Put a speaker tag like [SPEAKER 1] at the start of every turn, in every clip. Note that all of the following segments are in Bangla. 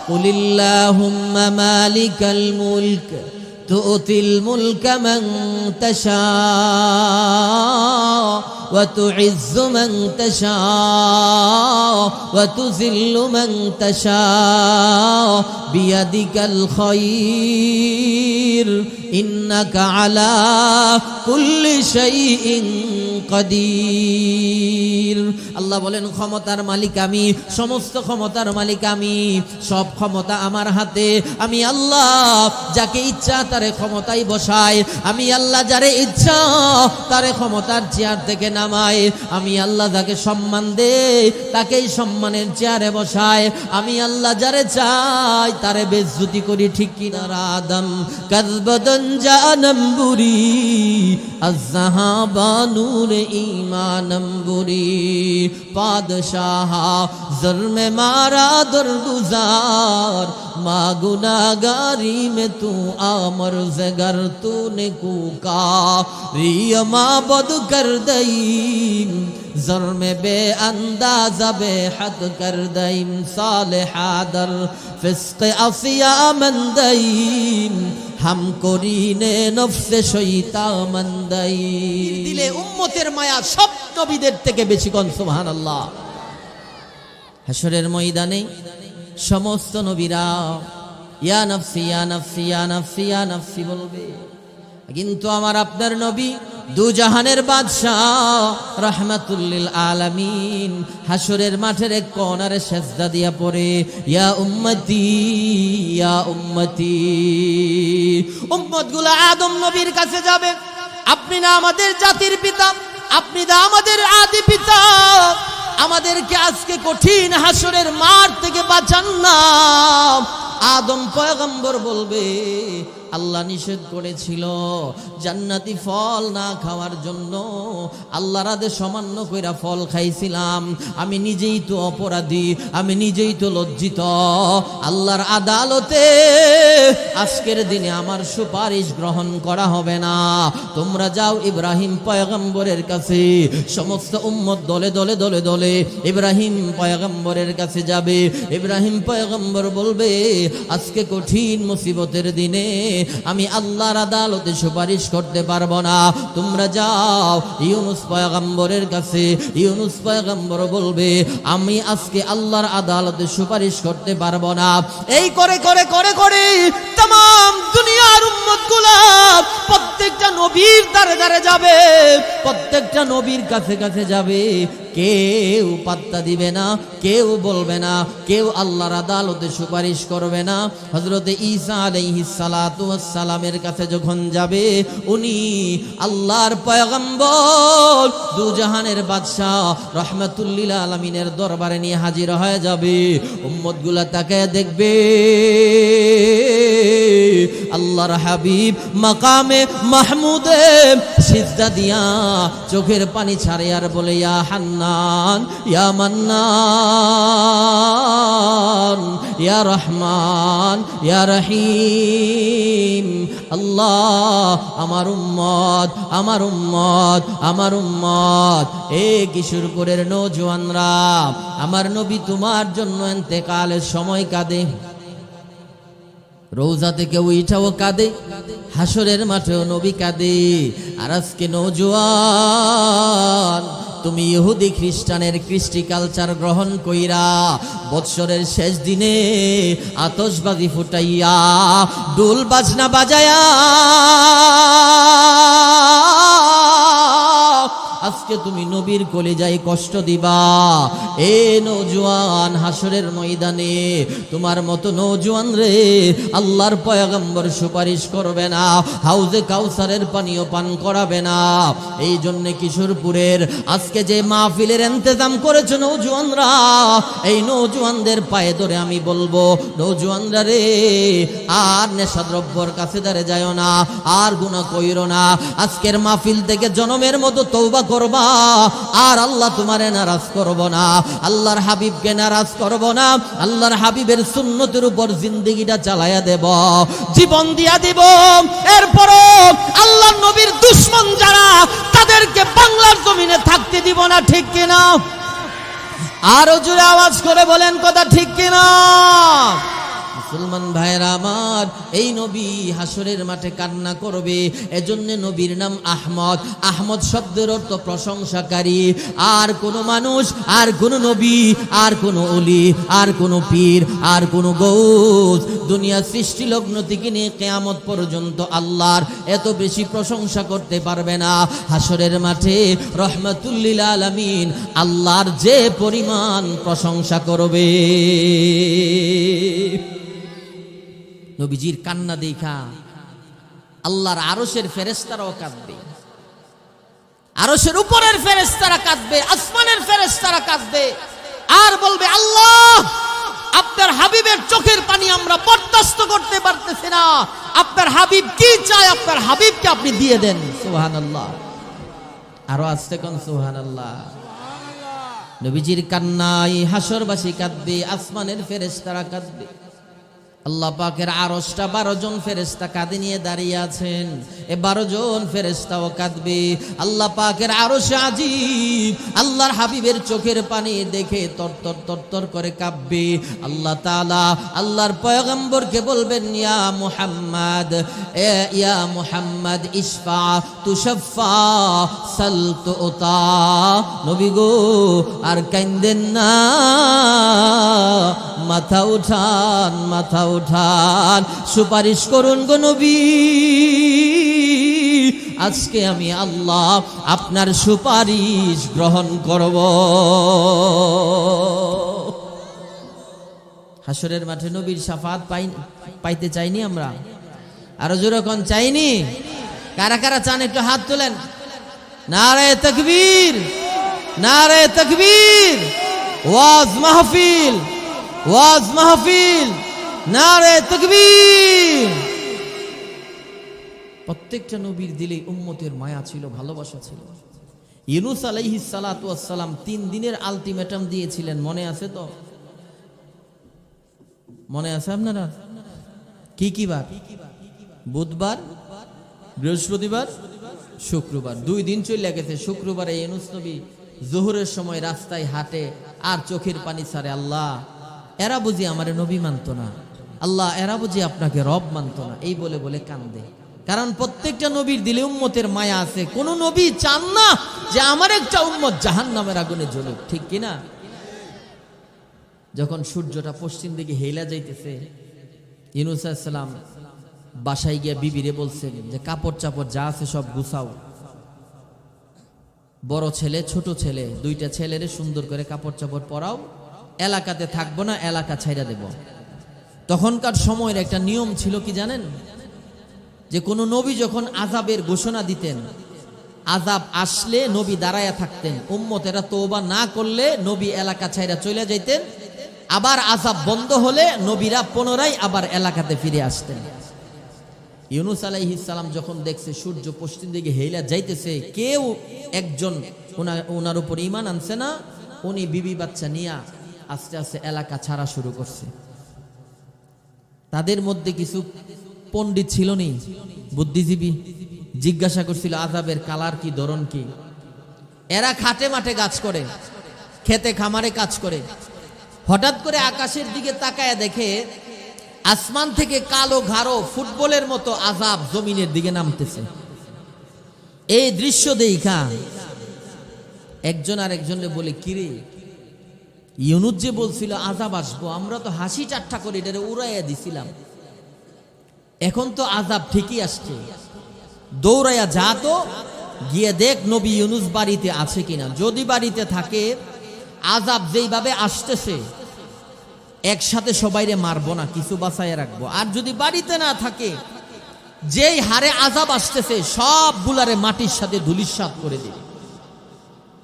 [SPEAKER 1] কুলিল্লাহুম্মা মালিকাল মুলক তুতিল মুলকা মান তাশা ওয়া তুইজ্জু মান তাশা ওয়া তুযিল্লু মান তাশা বিয়াদিকাল খায়র ইন্নাকা আলা কুল্লি শাইইন কাদির। আল্লাহ বলেন ক্ষমতার মালিক আমি, সমস্ত ক্ষমতার মালিক আমি, সব ক্ষমতা আমার হাতে। আমি আল্লাহ যাকে ইচ্ছা তারে ক্ষমতায় বসায়, আমি আল্লাহ যারে ইচ্ছা তারে ক্ষমতার চেয়ার থেকে নামায়, আমি আল্লাহ যাকে সম্মান দেই তাকেই সম্মানের চেয়ারে বসায়, আমি আল্লাহ যারে চাই তারে বেজ্জতি করি। ঠিক কিনা? আদম কাযবাদান জানাম বুরি আযহাবানুর ঈমানম বুরি পাদশাহ জুলমে মারা দরগুজার মা গুনাহগারি মে তু আমর জগর তूने कूका रियमा बद कर दईम जुर्म बे अंदाज़ा बेहद कर दईम सालिहा दर फिस्क अफिया मंदईम हम करीने नफ्से शैता मंदईम। दिले उम्मतेर माया सब नबीদের থেকে বেশি। কোন সুবহানাল্লাহ। হাশরের ময়দানে সমস্ত নবীরা ইয়া নফসি ইয়া নফসি ইয়া নফসি ইয়া নফসি বলবে, কিন্তু আমার আপনার নবী দু জাহানের বাদশা রাহমাতুল লিল আলামিন হাশরের মাঠের এক কোণারে সিজদা দিয়া পড়ে ইয়া উম্মতি ইয়া উম্মতি। উম্মতগুলো আদম নবীর কাছে যাবে, আপনি না আমাদের জাতির পিতা, আপনি না আমাদের আদি পিতা, আমাদেরকে আজকে কঠিন হাশরের মাঠ থেকে বাঁচান না। আদম পয়গম্বর বলবে আল্লাহ নিষেধ করেছিল জান্নাতি ফল না খাওয়ার জন্য, আল্লাহর আদেশ অমান্য কইরা ফল খাইছিলাম, আমি নিজেই তো অপরাধী, আমি নিজেই তো লজ্জিত। আল্লাহর আদালতে আজকের দিনে আমার সুপারিশ গ্রহণ করা হবে না। তোমরা যাও ইব্রাহিম পয়গম্বরের কাছে। সমস্ত উম্মত দলে দলে দলে দলে ইব্রাহিম পয়গম্বরের কাছে যাবে। ইব্রাহিম পয়গম্বর বলবে আজকে কঠিন মুসিবতের দিনে আমি আল্লাহর আদালতে সুপারিশ করতে পারবো না, তোমরা যাও ইউনুস পয়গম্বরের কাছে। ইউনুস পয়গম্বর বলবে আমি আজকে আল্লাহর আদালতে সুপারিশ করতে পারবো না। এই করে করে করে করে तमाम দুনিয়ার উম্মতগুলো প্রত্যেকটা নবীর দ্বারে দ্বারে যাবে, প্রত্যেকটা নবীর কাছে কাছে যাবে। কেউ পাত্তা দিবে না, কেউ বলবে না, কেউ আল্লাহর আদালতে সুপারিশ করবে না। হযরতে ঈসা আলাইহিস সালাতু ওয়াস সালামের কাছে যখন যাবে, উনি আল্লাহর পয়গম্বর দু জাহানের বাদশা রাহমাতুল লিল আলামিনের দরবারে নিয়ে হাজির হয়ে যাবে। উম্মতগুলা তাকায় দেখবে আল্লাহর হাবিব মাকামে মাহমুদে সিজদা দিয়া চোখের পানি ছাড়ে আর বলে ইয়া হান্নান ইয়া মান্নান ইয়া রহমান ইয়া রহিম। আল্লাহ আমার উম্মত আমার উম্মত আমার উম্মত, এ কিশোরপুরের নওজোয়ানরা, আমার নবী তোমার জন্য ইন্তেকালের সময় কাঁদে, রোজা থেকে উঠাও কাঁদে, হাসরের মাঠেও নবী কাঁদে। আর আজকে নওজোয়ান তুমি ইহুদি খ্রিস্টানের কৃষ্টি কালচার গ্রহণ কইরা বৎসরের শেষ দিনে আতশবাজি ফুটাইয়া ডোল বাজনা বাজায়া আজকে তুমি নবীর কলিজায় কষ্ট দিবা। এ নওজোয়ান, হাসরের ময়দানে তোমার মতো নওজোয়ান রে আল্লাহর পয়গম্বর সুপারিশ করবে না, হাউজে কাউসারের পানিও পান করাবে না। এই জন্য কিশোরপুরের আজকে যে মাহফিলের ইন্তজাম করেছে নওজোয়ানরা, এই নওজোয়ানদের পায়ে ধরে আমি বলবো নওজোয়ানরা রে, আর নেশাদ্রব্যর কাছে দাঁড়ে যায়ও না, আর গুনাহ কইরো না। আজকের মাহফিল থেকে জনমের মতো তওবা করবা, আর আল্লাহ তোমারে নারাজ করব না, আল্লাহর হাবিবকে নারাজ করব না, আল্লাহর হাবিবের সুন্নতের উপর জিন্দেগিটা চালায়া দেব, জীবন দিয়া দিব। এরপরও আল্লাহর নবীর দুশমন যারা, তাদেরকে বাংলার জমিনে থাকতে দিব না। ঠিক কিনা? আরো জোরে আওয়াজ করে বলেন কথা ঠিক কিনা? মুসলমান ভাইরা আমার, এই নবী হাসরের মাঠে কান্না করবে। এজন্য নবীর নাম আহমদ। আহমদ শব্দের অর্থ প্রশংসাকারী। আর কোন মানুষ, আর কোন নবী, আর কোন ওলি, আর কোন পীর, আর কোন গৌস দুনিয়া সৃষ্টি লগ্ন থেকে নিয়ে কিয়ামত পর্যন্ত আল্লাহর এত বেশি প্রশংসা করতে পারবে না। হাসরের মাঠে রহমাতুল লিল আলামিন আল্লাহর যে পরিমাণ প্রশংসা করবে। নবীজির কান্না দেখা আল্লাহর আরশের ফেরেশতারাও কাঁদবে, আরশের উপরের ফেরেশতারা কাঁদবে, আসমানের ফেরেশতারা কাঁদবে, আর বলবে আল্লাহ আপনার হাবিবের চোখের পানি আমরা বরদাস্ত করতে পারতেছি না, আপনার হাবিব কি চায় আপনার হাবিবকে আপনি দিয়ে দেন। সুবহানাল্লাহ, আরো আস্তে কোন সুবহানাল্লাহ। নবীজির কান্নায় হাসরবাসী কাঁদবে, আসমানের ফেরেশতারা কাঁদবে। আল্লাহ পাকের আরশটা 12 জন ফেরেশতা কাঁধে নিয়ে দাঁড়িয়ে আছেন, এ 12 জন ফেরেশতাও কাঁদবে। আল্লাহ পাকের আরশ আজিব আল্লাহর হাবিবের চোখের পানি দেখে তরতর তরতর করে কাঁপবে। আল্লাহ তাআলা আল্লাহর পয়গম্বরকে বলবেন, ইয়া মুহাম্মদ, ইয়া মুহাম্মদ ইশফা তুশফা সাল তুতা। নবী গো আর কাঁদেন না, মাথা উঠান, মাথা উঠান, সুপারিশ করুন গো নবী। আজকে আমি আল্লাহ আপনার সুপারিশ গ্রহণ করব। হাসরের মাঠে নবীর শাফাত পাইতে চাইনি আমরা? আরো জোরে কোন চাইনি? কারা কারা চান একটু হাত তোলেন। নারে তাকবীর, নারে তাকবীর। ওয়াজ মাহফিল, ওয়াজ মাহফিল, নারে তাকবীর। প্রত্যেকটা নবীর দিলে উম্মতের মায়া ছিল, ভালোবাসা ছিল। ইউনূস আলাইহিস সালাতু ওয়াস সালাম 3 দিনের আলটিমেটাম দিয়েছিলেন, মনে আছে তো? মনে আছে আপনারা? কি কি বার? বুধবার, বৃহস্পতিবার, শুক্রবার। 2 দিন চলে গেছে। শুক্রবারে ইউনূস নবী জোহরের সময় রাস্তায় হাঁটে আর চোখের পানি ছাড়ে, আল্লাহ এরা বুঝি আমারে নবী মানত না, আল্লাহ এরা বুঝি আপনাকে রব মানত না, এই বলে বলে কান্দে। কারণ প্রত্যেকটা নবীর দিলে উম্মতের মায়া আছে। কোন নবী চান না যে আমার একটা উম্মত জাহান্নামের আগুনে জ্বলুক, ঠিক কিনা? যখন সূর্যটা পশ্চিম দিকে হেলা যাইতেছে, ইউনূস আলাইহিস সালাম বাসায় গিয়ে বিবিরে বলছেন যে কাপড় চাপড় যা আছে সব গুছাও। বড় ছেলে ছোট ছেলে 2টা ছেলেরে সুন্দর করে কাপড় চাপড় পরাও, এলাকাতে থাকবো না, এলাকা ছাইড়া দেব। তখনকার সময়ের একটা নিয়ম ছিল কি জানেন? যে কোনো নবী যখন আযাবের ঘোষণা দিতেন, আযাব আসলে নবী দাঁড়ায়া থাকতেন, উম্মতেরা তওবা না করলে নবী এলাকা ছাইড়া চলে যাইতেন। আবার আযাব বন্ধ হলে নবীরা পুনরায় আবার এলাকাতে ফিরে আসতেন। ইউনূস আলাইহিস সালাম যখন দেখছে সূর্য পশ্চিম দিকে হেইলা যাইতেছে, কেউ একজন ওনার উপর ঈমান আনছে না, উনি বিবি বাচ্চা নিয়া আস্তে আস্তে এলাকা ছাড়া শুরু করছে। তাদের মধ্যে কিছু পণ্ডিত ছিল নি, বুদ্ধিজীবী, জিজ্ঞাসা করছিল আযাবের কালার কি, ধরন কি। এরা খাটে মাঠে কাজ করে, খেতে খামারে কাজ করে। হঠাৎ করে আকাশের দিকে তাকায় দেখে আসমান থেকে কালো ঘাড়ো ফুটবলের মতো আযাব জমিনের দিকে নামতেছে। এই দৃশ্য দেখা একজন আর একজনে বলে, কিরে ইউনূস যে বলছিল আযাব আসবো, আমরা তো হাসি ঠাট্টা করে এটারে উড়াইয়া দিছিলাম, এখন তো আযাব ঠিকই আসছে। দৌড়াইয়া যা তো, গিয়ে দেখ নবী ইউনূস বাড়িতে আছে কিনা। যদি বাড়িতে থাকে, আযাব যেইভাবে আসতেছে একসাথে সবাইরে মারবো না, কিছু বাঁচাইয়া রাখবো। আর যদি বাড়িতে না থাকে, যেই হারে আযাব আসতেছে সবগুলারে মাটির সাথে ধুলিস্যাৎ করে দিবে।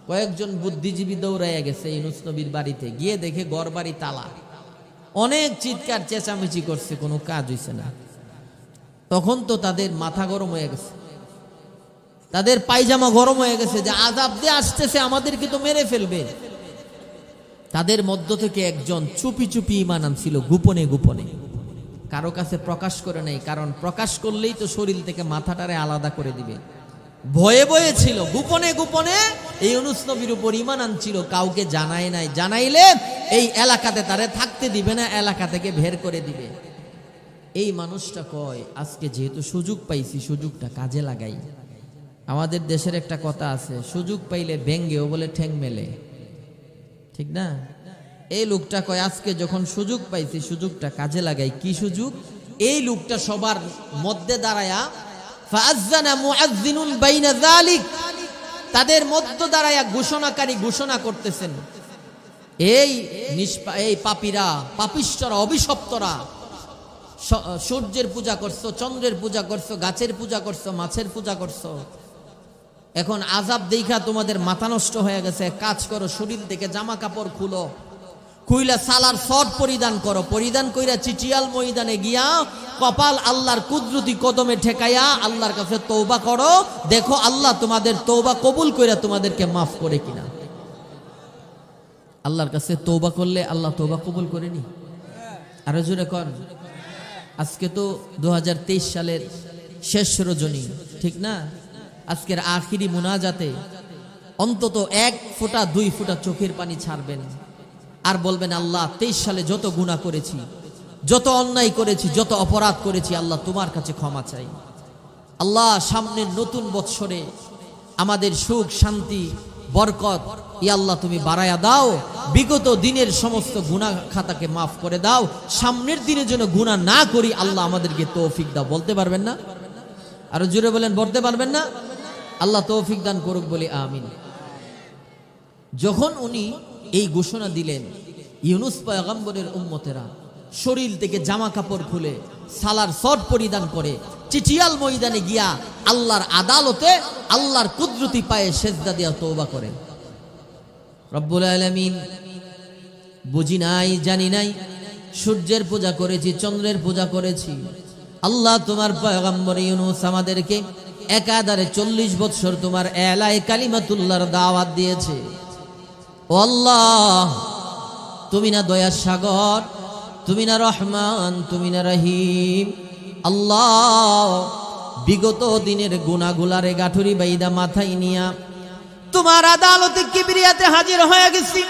[SPEAKER 1] কয়েকজন বুদ্ধিজীবী দৌড়াইয়া গেছে ইউনূস নবীর বাড়িতে, গিয়ে দেখে ঘর বাড়ি তালা। অনেক চিৎকার চেঁচামেচি করছে, কোনো কাজ হইছে না। তখন তো তাদের মাথা গরম হয়ে গেছে, তাদের পায়জামা গরম হয়ে গেছে যে আযাব দিয়ে আসতেছে, আমাদেরকে তো মেরে ফেলবে। তাদের মধ্য থেকে একজন চুপি চুপি ঈমান আনছিল, গোপনে গোপনে, কারো কাছে প্রকাশ করে নাই, কারণ প্রকাশ করলেই তো শরীর থেকে মাথাটারে আলাদা করে দিবে। ভয়ে ভয়ে ছিল, গোপনে গোপনে এই ইউনূস নবীর উপর ঈমান আনছিল, কাউকে জানায় নাই। জানাইলে এই এলাকাতে তারে থাকতে দিবে না, এলাকা থেকে বের করে দিবে। এই মানুষটা কয় আজকে যেহেতু সুযোগ পাইছি সুযোগটা কাজে লাগাই। আমাদের দেশের একটা কথা আছে, সুযোগ পাইলে ভেঙ্গেও বলে ঠ্যাং মেলে, ঠিক না? এই লোকটা কয় আজকে যখন সুযোগ পাইছি সুযোগটা কাজে লাগাই। কি সুযোগ? এই লোকটা সবার মধ্যে দাঁড়ায়া ফাআযানা মুআযযিনুন বাইনা যালিক, তাদের মধ্যে দাঁড়ায়া ঘোষণাকারী ঘোষণা করতেছেন, এই পাপীরা, পাপিষ্ঠরা, অভিশপ্তরা, সূর্যের পূজা করছো, চন্দ্রের পূজা করছো, গাছের পূজা করছো, মাছের পূজা করছো, এখন আযাব দেখা তোমাদের মাথা নষ্ট হয়ে গেছে। কাজ করো, শরীর থেকে জামা কাপড় খুলো, খুইলা সালার শর্ট পরিধান করো, পরিধান কইরা চিটিয়াল ময়দানে গিয়া কপাল আল্লাহর কুদরতি কদমে ঠেকাইয়া আল্লাহর কাছে তওবা করো, দেখো আল্লাহ তোমাদের তওবা কবুল কইরা তোমাদেরকে মাফ করে কিনা। আল্লাহর কাছে তওবা করলে আল্লাহ তওবা কবুল করেনি? আরো জোরে কর। আজকে তো 2023 সালের শেষ রজনী, ঠিক না? আজকের আখিরি মুনাজাতে অন্তত 1 ফোঁটা 2 ফোঁটা চোখের পানি ছাড়বেন আর বলবেন, আল্লাহ 23 সালে যত গুনাহ করেছি, যত অন্যায় করেছি, যত অপরাধ করেছি, আল্লাহ তোমার কাছে ক্ষমা চাই। আল্লাহ সামনের নতুন বৎসরে আমাদের সুখ শান্তি বরকত ইয়া আল্লাহ তুমি বাড়ায়া দাও, বিগত দিনের সমস্ত গুনাহ খাতাকে মাফ করে দাও, সামনের দিনের জন্য গুনাহ না করি আল্লাহ আমাদেরকে তৌফিক দাও। বলতে পারবেন না? আরো জোরে বলেন, বলতে পারবেন না? আল্লাহ তৌফিক দান করুক, বলি আমিন। যখন উনি এই ঘোষণা দিলেন, ইউনুস পয়গম্বরের উম্মতেরা শরীর থেকে জামা কাপড় খুলে সালার শর্ট পরিধান করে চিটিয়াল ময়দানে গিয়া আল্লাহর আদালতে আল্লাহর কুদরতি পায়ে সেজদা দিয়া তওবা করে। রব্বুল আলামিন, বুঝি নাই জানি নাই, সূর্যের পূজা করেছি, চন্দ্রের পূজা করেছি, আল্লাহ তোমার পয়গম্বর ইউনুস আমাদেরকে একাধারে 40 বছর তোমার এলায়ে কালিমাতুল্লাহর দাওয়াত দিয়েছে। ও আল্লাহ, তুমি না দয়ার সাগর, তুমি না রহমান, তুমি না রহিম। আল্লাহ, বিগত দিনের গুনাহগুলারে গাঠুরি বাইদা মাথায় নিয়া তোমার আদালতে কিবরিয়াতে হাজির হয়ে গেছি।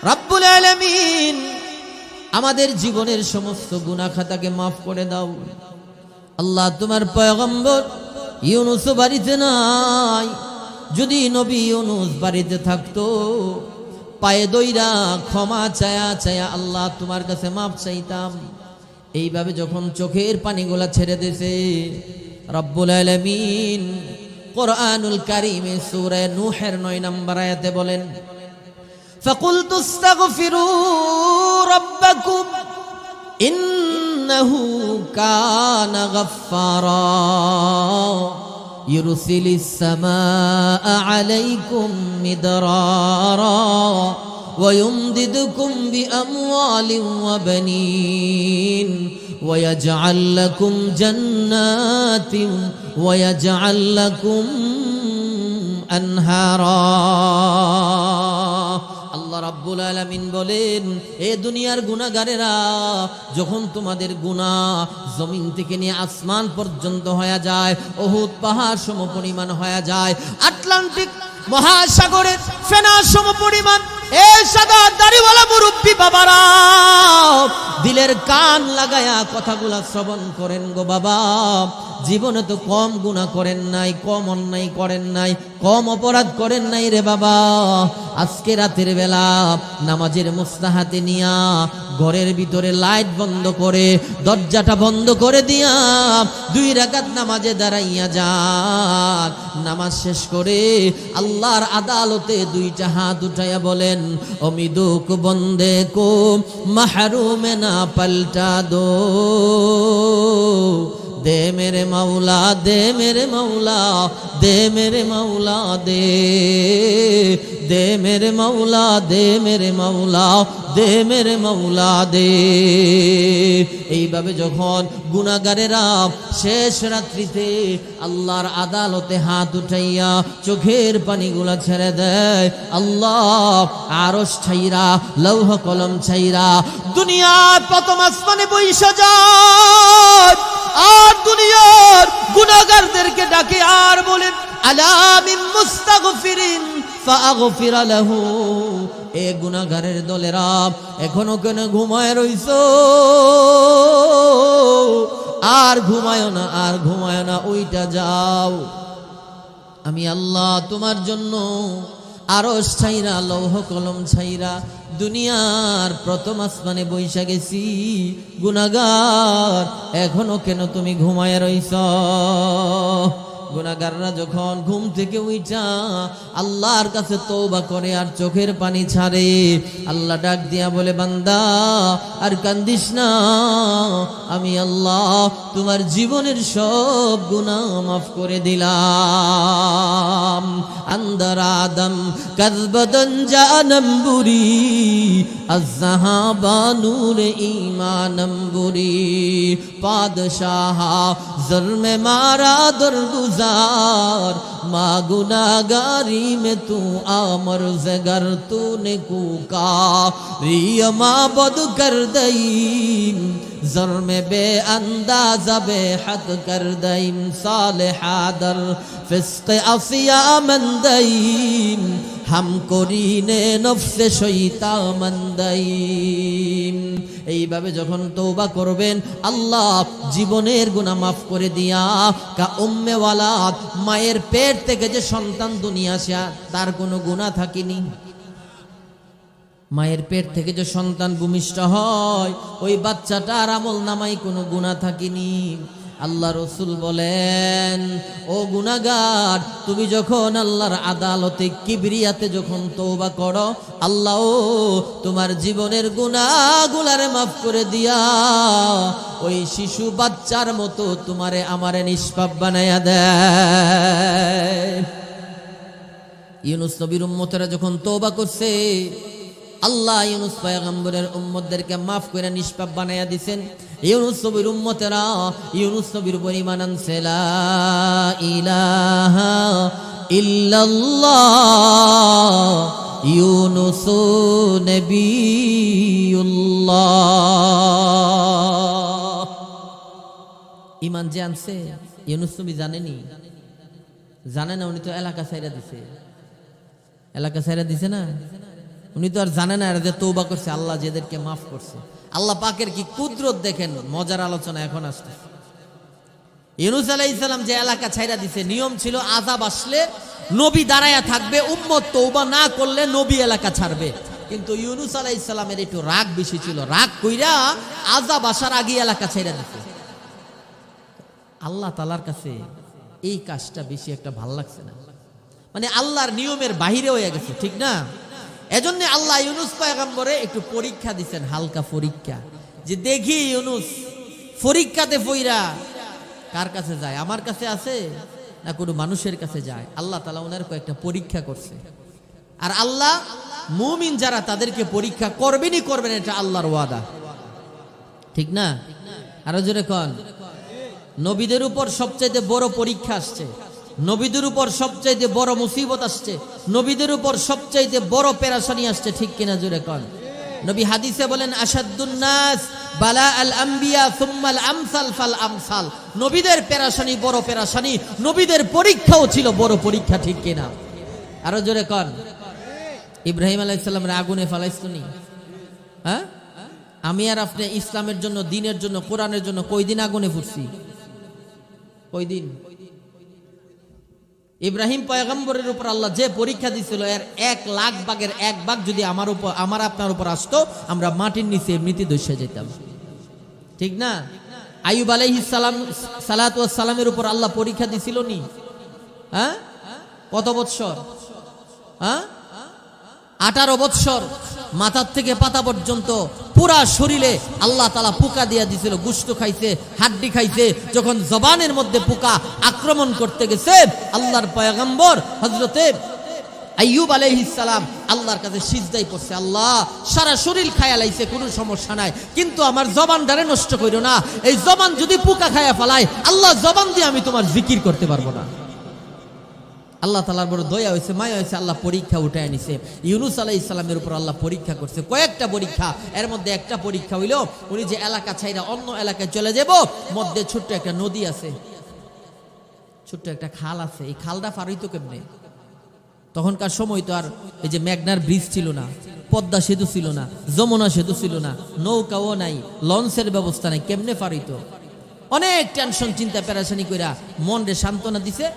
[SPEAKER 1] রব্বুল আলামিন, আমাদের জীবনের সমস্ত গুনাহ খাতাকে মাফ করে দাও। আল্লাহ, তোমার পয়গম্বর ইউনুস বাড়িতে নাই, যদি নবী ইউনুস বাড়িতে থাকতো পায়ে দইরা ক্ষমা চায়া চায়া আল্লাহ তোমার কাছে মাফ চাইতাম। এইভাবে যখন চোখের পানিগুলা ছেড়ে দিয়েছে, রব্বুল আলামিন কুরআনুল কারীমে সূরা নূহের 9 নম্বর আয়াতে বলেন, ফাকুলতু আস্তাগফিরু রাব্বাকুম ইন্নাহু কানা গাফফারা ইউরসিলিস সামাআ আলাইকুম মিদরারা ويمددكم بأموال وبنين ويجعل لكم جنات ويجعل لكم أنهارا। আল্লাহ রাব্বুল আলামিন বলেন, এ দুনিয়ার গুনাহগারেরা, যখন তোমাদের গুনাহ জমিন থেকে নিয়ে আসমান পর্যন্ত হয়ে যায়, উহুদ পাহাড় সমপরিমাণ হয়ে যায়, আটলান্টিক মহাসাগরের ফেনা সমপরিমাণ, এ সাদা দাড়িওয়ালা মুরব্বি বাবারা, দিলের কান লাগায়া কথাগুলা শ্রবণ করেন গো বাবা। জীবনে তো কম গুনাহ করেন নাই, কম অন্যায় করেন নাই, কম অপরাধ করেন নাই রে বাবা। আজকে রাতের বেলা নামাজের মুস্তাহাতে নিয়া ঘরের ভিতরে লাইট বন্ধ করে দরজাটা বন্ধ করে দিয়া 2 রাকাত নামাজে দাঁড়াইয়া যান। নামাজ শেষ করে আল্লাহর আদালতে 2টা হাত উঠাইয়া বলেন, অমিদুক বন্দে কো মাহরুমে না পাল্টা দো, दे मेरे मौला, दे मेरे मौला, दे मेरे मौला, दे दे मेरे मौला, दे मेरे मौला, दे मेरे मौला, दे। এইভাবে যখন গুনাহগারেরা শেষ রাত্রিতে আল্লাহর আদালতে হাত উঠাইয়া চোখের পানিগুলা ছেড়ে দেয়, আল্লাহ আরশ ছাইরা লৌহ কলম ছাইরা দুনিয়ার প্রথম আসমানে বইসা যায় আর দুনিয়ার গুনাহগারদেরকে ডাকে আর বলেন, আলা মিন মুস্তাগফিরিন ফাগফির লাহু। এ গুনাহগারের দলেরা, এখনো কেন ঘুমায় রইছো? আর ঘুমায় না, আর ঘুমায় না, ওইটা যাও। আমি আল্লাহ তোমার জন্য আরশ ছাইরা, লৌহ কলম ছাইরা দুনিয়ার প্রথম আসমানে বৈশা গেছি। গুনাহগার, এখনো কেন তুমি ঘুমায় রইছ? গুনাহগাররা যখন ঘুম থেকে উঠা আল্লাহর কাছে তওবা করে আর চোখের পানি ছাড়ে, আল্লাহ ডাক দিয়া বলে, বান্দা আর কান্দিস না, আমি আল্লাহ তোমার জীবনের সব গুনাহ মাফ করে দিলাম। আন্দার আদম কাযবাদান জানাম বুরি, আয-যাহাবা নূরে ঈমানম বুরি, পাদশাহ জুলমে মারা দরগুজার, মা গুনাহগারি में तू आमर जगर तूने कूका रिया माबद कर दईम, जुर्म बे अंदाजा बे हद कर दईम, सालिहा दर फिस्क असिया मंदईम, हम করিনে নফসে শয়তান মন্দাইম। এইভাবে যখন তওবা করবেন, আল্লাহ জীবনের গুনাহ মাফ করে দিয়া কা উম্মে ওয়ালাদ, মায়ের পেট থেকে যে সন্তান দুনিয়া আসে তার কোনো গুনাহ থাকেনি। মায়ের পেট থেকে যে সন্তান ভূমিষ্ঠ হয়, ওই বাচ্চাটার আমল নামাই কোনো গুনাহ থাকেনি। আল্লাহ রসুল বলেন, ও গুনাহগার, তুমি যখন আল্লাহর আদালতে কিবরিয়াতে যখন তওবা করো, আল্লাহ তোমার জীবনের গুনাহগুলারে মাফ করে দিয়া ওই শিশু বাচ্চার মতো তোমারে আমারে নিষ্পাপ বানায়া দেয়। ইউনুস নবীর উম্মতেরা যখন তওবা করছে, আল্লাহ ইউনুস পয়গম্বরের উম্মতদেরকে মাফ করে নিষ্পাপ বানায়া দিবেন। ইউনুস নবীর উম্মতেরা ইউনুস নবীর পরিমাণ আনছে লা ইলাহা ইল্লাল্লাহ ইউনুস নবিয়ুল্লাহ। ঈমান যে আনছে ইউনুস নবী জানেনি? জানে না, উনি তো এলাকা ছাইরা দিছে। এলাকা ছাইরা দিছে না, উনি তো আর জানে না যে তওবা করছে, আল্লাহ যাদেরকে মাফ করছে। আল্লাহ পাকের কি কুদরত দেখেন, মজার আলোচনা এখন আসছে। ইউনুস আলাইহিস সালাম যে এলাকা ছাইরা দিছে, নিয়ম ছিল আযাব আসলে নবী দাঁড়ায়া থাকবে, উম্মত তওবা না করলে নবী এলাকা ছাড়বে। কিন্তু ইউনুস আলাইহিস সালামের একটু রাগ বেশি ছিল, রাগ কইরা আযাব আসার আগে এলাকা ছাইরা দিছে। আল্লাহ তাআলার কাছে এই কাজটা বেশি একটা ভাল লাগছে না, মানে আল্লাহর নিয়মের বাহিরে হয়ে গেছে, ঠিক না? এজন্য আল্লাহ ইউনুস পয়গম্বরে একটু পরীক্ষা দিচ্ছেন, হালকা পরীক্ষা, যে দেখি ইউনুস পরীক্ষাতে পইরা কার কাছে যায়, আমার কাছে আছে না কোনো মানুষের কাছে যায়। আল্লাহ তাআলা ওনার কয়েকটা পরীক্ষা করছে। আর আল্লাহ মুমিন যারা তাদেরকে পরীক্ষা করবেনই করবেন, এটা আল্লাহর ওয়াদা, ঠিক না? আরো জোরে কোন, নবীদের উপর সবচেয়ে বড় পরীক্ষা আসছে, নবীদের উপর সবচাইতে বড় মুসিবত আসছে, নবীদের উপর সবচাইতে বড় পেরেশানি আসছে, ঠিক কিনা জোরে কোন? নবী হাদিসে বলেন, আশাদ্দুন নাস বালা আল আম্বিয়া সুম্মাল আমসাল ফাল আমসাল। নবীদের পেরেশানি বড় পেরেশানি, নবীদের পরীক্ষাও ছিল বড় পরীক্ষা, ঠিক কিনা? আরো জোরে কোন। ইব্রাহিম আলাইহিস সালামের আগুনে ফালাইছনি, হ্যাঁ? আমি আর আপনি ইসলামের জন্য, দ্বীনের জন্য, কোরআনের জন্য কয়দিন আগুনে ফুটছি? কয়দিন? ইব্রাহিম পয়গম্বরের উপর আল্লাহ যে পরীক্ষা দিছিল, এর 1,00,000 ভাগের 1 ভাগ যদি আমার উপর, আমার আপনার উপর আসতো, আমরা মাটির নিচে এমনিতে দইসা যেতাম, ঠিক না? আইয়ুব আলাইহিস সালাম সালাতু ওয়াস সালামের উপর আল্লাহ পরীক্ষা দিছিল নি? হ্যাঁ, কত বৎসর? হ্যাঁ, 18 বৎসর। মাথার থেকে পাতা পর্যন্ত পুরা শরীরে আল্লাহ তাআলা পোকা দিয়া দিছিল, গোশত খাইছে, হাড্ডি খাইছে। যখন জবানের মধ্যে পোকা আক্রমণ করতে গেছে, আল্লাহর পয়গম্বর হযরতে আইয়ুব আলাইহিস সালাম আল্লাহর কাছে সিজদায় পড়ছে, আল্লাহ সারা শরীর খায়া লাইছে, কোনো সমস্যা নাই, কিন্তু আমার জবানটারে নষ্ট কইরো না। এই জবান যদি পোকা খায়া ফেলায়, আল্লাহ জবান দিয়ে আমি তোমার জিকির করতে পারবো না। আল্লাহ তাআলার বড় দয়া হয়েছে, মায়া হয়েছে, আল্লাহ পরীক্ষা উঠায় নিছে। ইউনুস আলাইহিস সালামের উপর আল্লাহ পরীক্ষা করছে, কয়েকটা পরীক্ষা। এর মধ্যে একটা পরীক্ষা হইল, উনি যে এলাকা ছাইরা অন্য এলাকায় চলে যাব, মধ্যে ছোট্ট একটা নদী আছে, ছোট্ট একটা খাল আছে, এই খালটা পার হইতো কেমনে? তখনকার সময় তো আর এই যে মেঘনার ব্রিজ ছিল না, পদ্মা সেতু ছিল না, যমুনা সেতু ছিল না, নৌকাও নাই, লঞ্চের ব্যবস্থা নাই, কেমনে পার হইতো? অনেক টেনশন চিন্তা পেরেশানি কইরা মন রে সান্ত্বনা দিছে।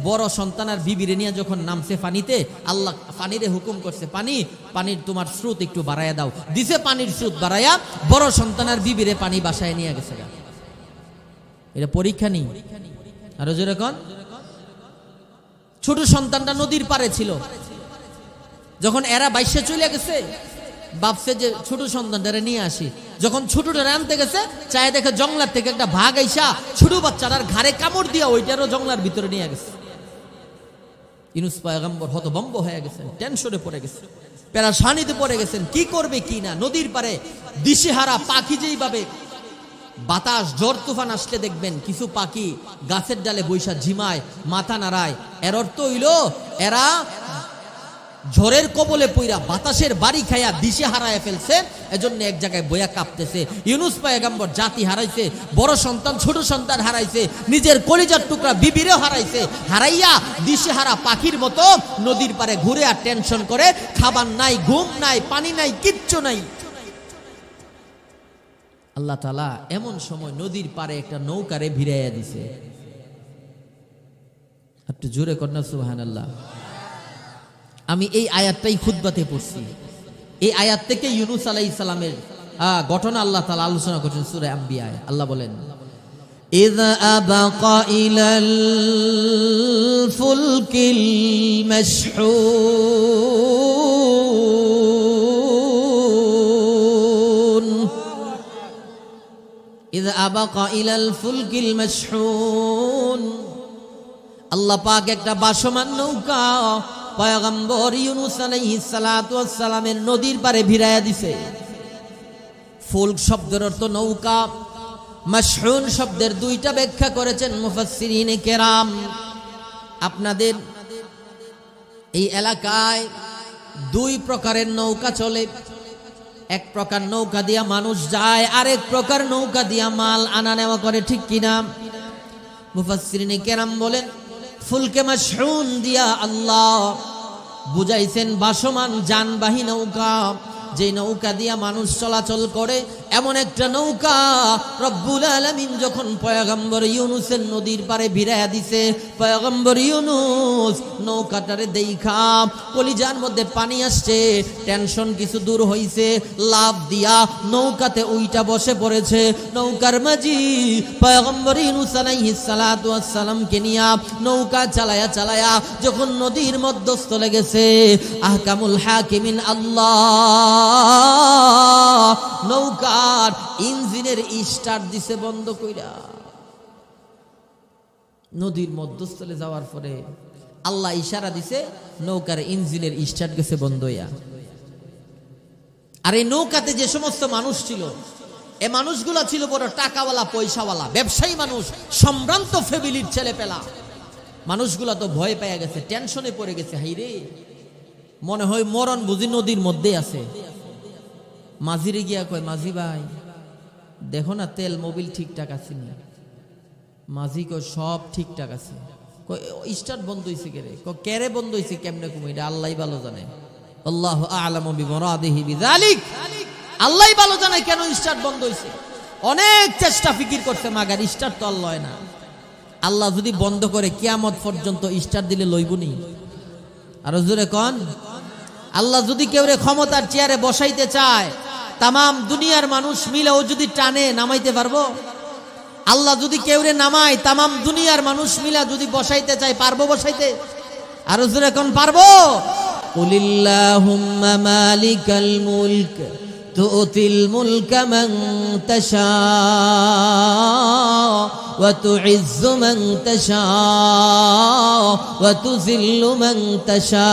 [SPEAKER 1] বড় সন্তান আর বিবিরে নিয়ে যখন নামছে পানিতে, আল্লাহ পানিরে হুকুম করছে, পানির তোমার স্রোত একটু বাড়াইয়া দাও। দিছে পানির স্রোত বাড়াইয়া বড় সন্তান আর বিবিরে পানি বাসায় নিয়ে গেছে। এটা পরীক্ষা নেই। আরো যেরকম ছোট সন্তানটা নদীর পারে ছিল, যখন এরা বাইশে চলে গেছে ভাবছে যে ছোট সন্তানটারে নিয়ে আসি। যখন ছোটটা আনতে গেছে, চায় দেখে জঙ্গলার থেকে একটা ভাগ আইসা ছোট বাচ্চাটার ঘাড়ে কামড় দিয়া ওইটারও জঙ্গলার ভিতরে নিয়ে গেছে। ইউনূস পয়গম্বর হতভম্ব হয়ে গেছেন, টেনশনে পড়ে গেছেন, পেরেশানিতে পড়ে গেছেন, কি করবে কি না। নদীর পারে দিশেহারা পাখি যেইভাবে বাতাস ঝড় তুফান আসলে দেখবেন কিছু পাখি গাছের ডালে বৈশা ঝিমায়, মাথা নাড়ায়, এর অর্থ হইল এরা ঝড়ের কবলে পইরা বাতাসের বাড়ি খাইয়া দিশে হারায় ফেলছে, এজন্য এক জায়গায় বইয়া কাঁপতেছে। ইউনূস পয়গম্বর জাতি হারাইছে, বড় সন্তান ছোট সন্তান হারাইছে, নিজের কলিজার টুকরা বিবিরেও হারাইছে। হারাইয়া দিশে হারা পাখির মতো নদীর পারে ঘুরে আর টেনশন করে, খাবার নাই, ঘুম নাই, পানি নাই, কিচ্ছু নাই। আল্লাহ তাআলা এমন সময় নদীর পারে একটা নৌকারে ভিড়াইয়া দিছে। একটু জোরে কন্যা সুবহানাল্লাহ। আমি এই আয়াতটাই খুতবাতে পড়ছি। এই আয়াত থেকে ইউনূস আলাইহিস সালামের ঘটনা আল্লাহ তাআলা আলোচনা করেছেন সূরা আম্বিয়ায়। আল্লাহ বলেন, ইযা আবাকা ইলাল ফুলকিল মাশহুন, ইযা আবাকা ইলাল ফুলকিল মাশহুন। আল্লাহ পাক একটা ভাসমান নৌকা পয়গম্বর ইউনূস আলাইহিস সালাতু ওয়াস সালামের নদীর পারে ভিড়াইয়া দিছে। ফুলক শব্দের অর্থ নৌকা, মাশহুন শব্দের দুইটা ব্যাখ্যা করেছেন মুফাসসিরিনে কেরাম। আপনাদের এই এলাকায় দুই প্রকারের নৌকা চলে। এক প্রকার নৌকা দিয়া মানুষ যায়, আরেক প্রকার নৌকা দিয়া মাল আনা নেওয়া করে, ঠিক কিনা? মুফাসসিরিনে কেরাম বলেন ফুলকে মাশহুন দিয়া আল্লাহ বুঝাইছেন ভাসমান যানবাহী নৌকা, যে নৌকা দিয়া মানুষ চলাচল করে, এমন একটা নৌকা রব্বুল আলামিন যখন পয়গম্বর ইউনূসের নদীর পারে ভিড়াইয়া দিছে, পয়গম্বর ইউনূস নৌকাটারে দেইখা কলিজার মধ্যে পানি আসছে, টেনশন কিছু দূর হইছে, লাভ দিয়া নৌকাতে উইটা বসে পড়েছে। নৌকার মাঝি পয়গম্বর ইউনূস আলাইহিস সালাতু ওয়াস সালামকে নিয়া নৌকা চালায়া চালায়া যখন নদীর মধ্যস্থলে গেছে, আহকামুল হাকিমিন আল্লাহ নৌকার ইঞ্জিনের স্টার্ট দিছে বন্ধ কইরা। নদীর মধ্যস্থলে যাওয়ার পরে আল্লাহ ইশারা দিছে, নৌকার ইঞ্জিনের স্টার্ট গেছে বন্ধ হইয়া। আর এই নৌকাতে যে সমস্ত মানুষ ছিল, এই মানুষগুলা ছিল বড় টাকাওয়ালা, পয়সাওয়ালা, ব্যবসায়ী মানুষ, সম্ভ্রান্ত ফ্যামিলির ছেলেপেলা। মানুষগুলা তো ভয় পেয়ে গেছে, টেনশনে পড়ে গেছে। হাইরে, মনে হয় মরণ বুঝি নদীর মধ্যে আছে। মাঝিরে গিয়া কয়, মাঝি ভাই দেখো না তেল মোবিল ঠিকঠাক আছে নি? মাঝি কয় সব ঠিকঠাক আছে। কয় স্টার্ট বন্ধ হইছে কেরে? কয় কেরে বন্ধ হইছে, কেমনে কমে, এটা আল্লাহই ভালো জানে। আল্লাহু আ'লামু বিমুরাদিহি বিযালিক, আল্লাহই ভালো জানে কেন স্টার্ট বন্ধ হইছে। অনেক চেষ্টা ফিকির করছে, মাগার স্টার্ট তো আল্লাহ হয় না। আল্লাহ যদি বন্ধ করে কিয়ামত পর্যন্ত স্টার্ট দিলে লইবনি। আরো জোরে কোন, আল্লাহ যদি কেউরে ক্ষমতার চেয়ারে বসাইতে চায়, তামাম দুনিয়ার মানুষ মিলেও যদি টানে নামাইতে পারবো? আল্লাহ যদি কেউরে নামায়, তামাম দুনিয়ার মানুষ মিলা যদি বসাইতে চায়, পারবো বসাইতে? আরো জোরে কোন, পারবো? কুলিল্লাহুম্মা মালিকাল মুলক তুতিল মুলকা মান তাশা ওয়া তুইজ্জু মান তাশা ওয়া তুযিল্লু মান তাশা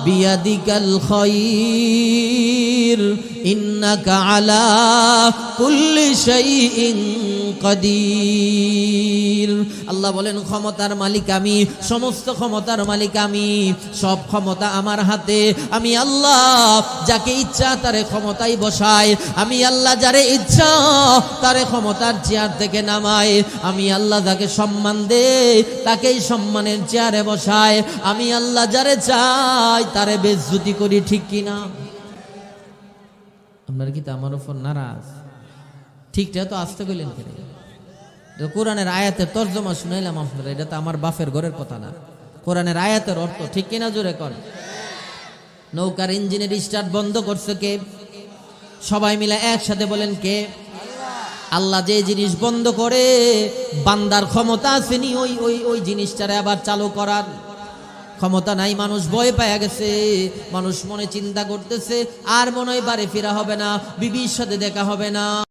[SPEAKER 1] বিয়াদিকাল খায়র ইন্নাকা আলা কুল্লি শাইইন কাদির। আল্লাহ বলেন ক্ষমতার মালিক আমি, সমস্ত ক্ষমতার মালিক আমি, সব ক্ষমতা আমার হাতে। আমি আল্লাহ যাকে ইচ্ছা তারে ক্ষমতায় বসায়, আমি আল্লাহ যারে ইচ্ছা তারে ক্ষমতার চেয়ার থেকে নামায়, আমি আল্লাহ যাকে সম্মান দেই তাকেই সম্মানের চেয়ারে বসায়, আমি আল্লাহ যারে চাই তারে বেইজ্জতি করি, ঠিক কিনা? আপনারা কি তো আমার উপর নারাজ? ঠিকটা তো আসতে গেলেন কেন? কোরআনের আয়াতের তর্জমা শুনাইলাম আপনারা, এটা তো আমার বাপের ঘরের কথা না। কোরআনের আয়াতের অর্থ ঠিক কিনা জোরে কর। নৌকার ইঞ্জিনের স্টার্ট বন্ধ করছে কে? সবাই মিলে একসাথে বলেন কে? আল্লাহ যে জিনিস বন্ধ করে বান্দার ক্ষমতা আসেনি ওই ওই ওই জিনিসটারে আবার চালু করার ক্ষমতা নাই। মানুষ ভয় পেয়ে গেছে, মানুষ মনে চিন্তা করতেছে আর মনে হয় বাড়ি ফেরা হবে না, বিবির সাথে দেখা হবে না।